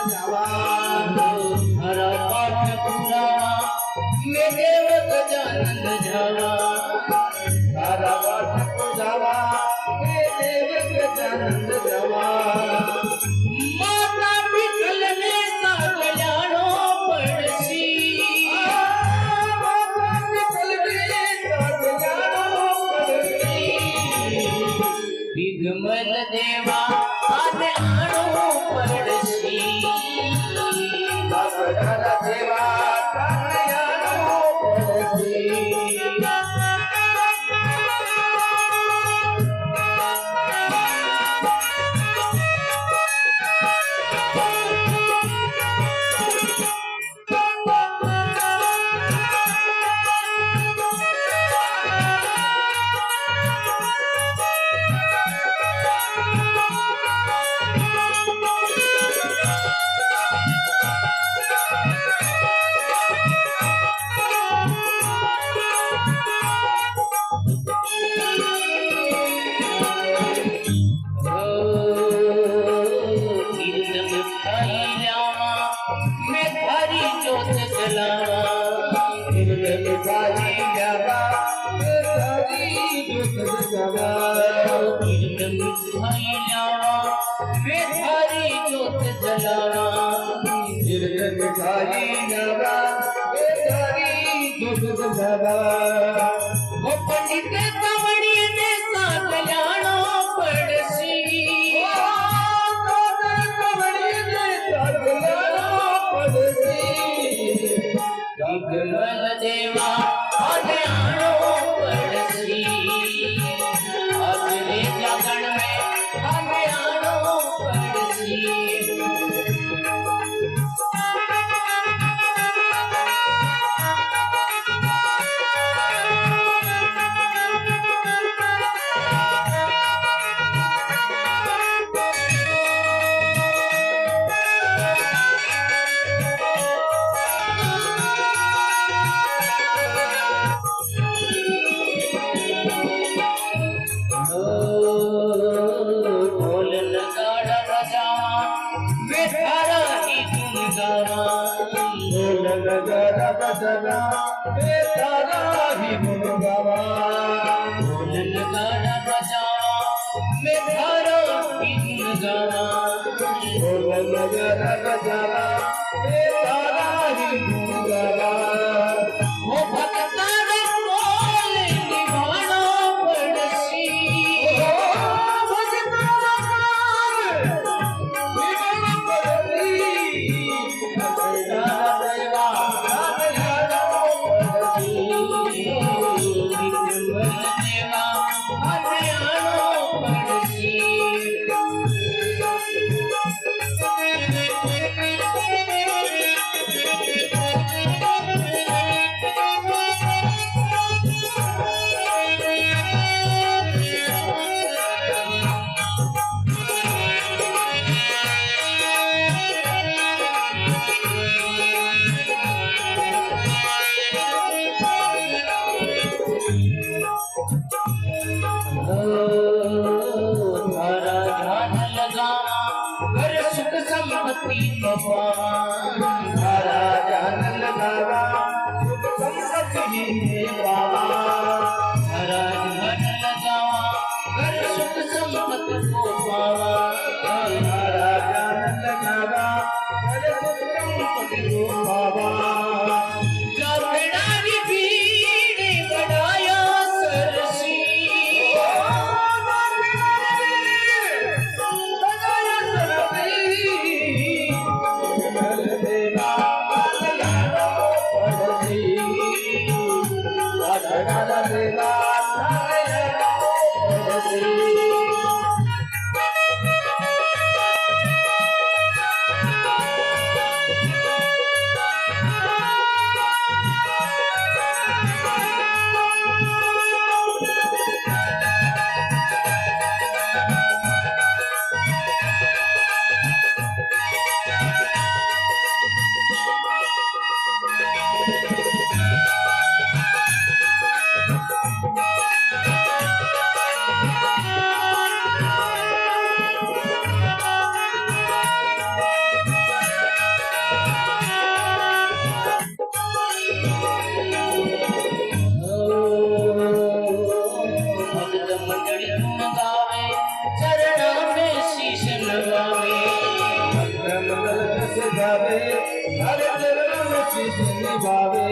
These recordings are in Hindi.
जावा हरा पाठ पुरावा मैं देव गजानंद जावा हरा पाठ पुरावा मैं देव गजानंद जावा माता विठल ने सा कल्याणो पड़सी माता विठल ने सा कल्याणो पड़सी विगमल देवा आने आणो पड़सी भगवान देवा आने आणो पड़सी पंडित कवड़ी ने सा कल्याणो पड़सी कवड़ी ने सा कल्याणो पड़सी विगमल देवा आने आणो पड़सी अगले जागरण में आने आणो पड़सी बजना बेतारा ही मुनगावा ढोल गाना बजावा बेतारा ही मुनगावा ढोल गाना बजावा बेतारा ही मुनगावा वो भक्ता रे बोल निभानो पड़सी ओ भक्ता रे निभानो पड़सी हरा ध्यान लगावा संपत्ति पावा हरा ध्यान लगावा घर सुख संपत्ति को पावा हरा ध्यान लगावा घर सुख संपत्ति को पावा लफड़ारी भीड़ बढ़ाया सरसी निभावे तारे चरणों में शीश निभावे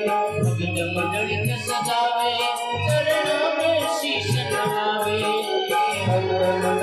भक्त मंडली के सजावे चरणों में शीश नवावे भक्त